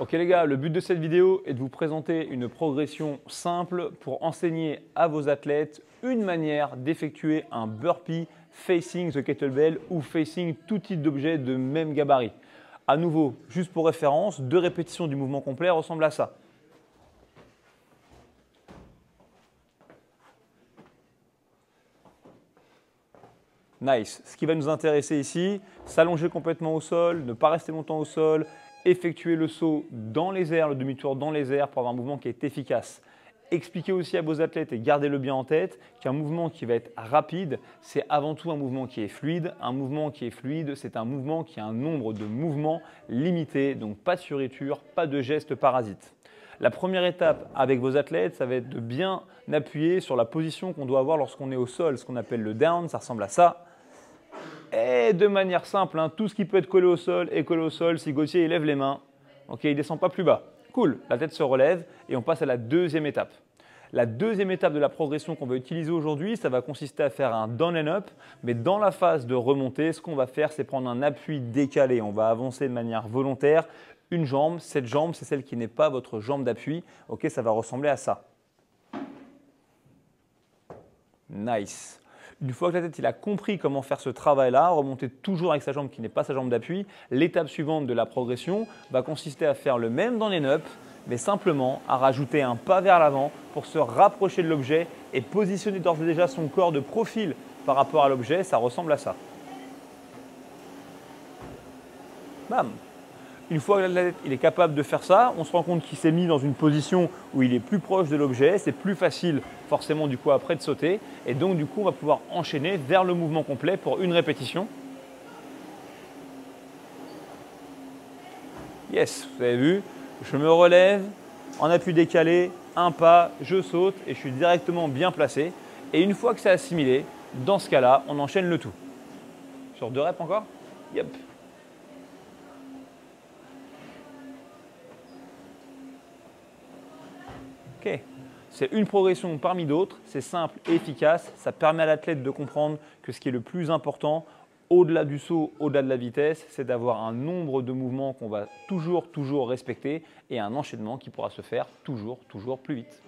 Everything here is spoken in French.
Ok les gars, le but de cette vidéo est de vous présenter une progression simple pour enseigner à vos athlètes une manière d'effectuer un burpee facing the kettlebell ou facing tout type d'objet de même gabarit. À nouveau, juste pour référence, 2 répétitions du mouvement complet ressemblent à ça. Nice. Ce qui va nous intéresser ici, s'allonger complètement au sol, ne pas rester longtemps au sol, effectuer le saut dans les airs, le demi-tour dans les airs pour avoir un mouvement qui est efficace. Expliquez aussi à vos athlètes et gardez-le bien en tête qu'un mouvement qui va être rapide, c'est avant tout un mouvement qui est fluide. Un mouvement qui est fluide, c'est un mouvement qui a un nombre de mouvements limité, donc pas de fioriture, pas de gestes parasites. La première étape avec vos athlètes, ça va être de bien appuyer sur la position qu'on doit avoir lorsqu'on est au sol, ce qu'on appelle le down, ça ressemble à ça. Et de manière simple, tout ce qui peut être collé au sol est collé au sol. Si Gauthier il lève les mains, ok, il ne descend pas plus bas. Cool, la tête se relève et on passe à la deuxième étape. La deuxième étape de la progression qu'on va utiliser aujourd'hui, ça va consister à faire un down and up. Mais dans la phase de remontée, ce qu'on va faire, c'est prendre un appui décalé. On va avancer de manière volontaire. Une jambe, cette jambe, c'est celle qui n'est pas votre jambe d'appui. Ok, ça va ressembler à ça. Nice. Une fois que la tête il a compris comment faire ce travail-là, remonter toujours avec sa jambe qui n'est pas sa jambe d'appui, l'étape suivante de la progression va consister à faire le même dans les up, mais simplement à rajouter un pas vers l'avant pour se rapprocher de l'objet et positionner d'ores et déjà son corps de profil par rapport à l'objet. Ça ressemble à ça. Bam! Une fois que l'athlète est capable de faire ça, on se rend compte qu'il s'est mis dans une position où il est plus proche de l'objet. C'est plus facile forcément du coup après de sauter. Et donc du coup, on va pouvoir enchaîner vers le mouvement complet pour une répétition. Yes, vous avez vu, je me relève, en appui décalé, un pas, je saute et je suis directement bien placé. Et une fois que c'est assimilé, dans ce cas-là, on enchaîne le tout. Sur 2 reps encore? Yep. Ok, c'est une progression parmi d'autres, c'est simple et efficace, ça permet à l'athlète de comprendre que ce qui est le plus important, au-delà du saut, au-delà de la vitesse, c'est d'avoir un nombre de mouvements qu'on va toujours respecter et un enchaînement qui pourra se faire toujours plus vite.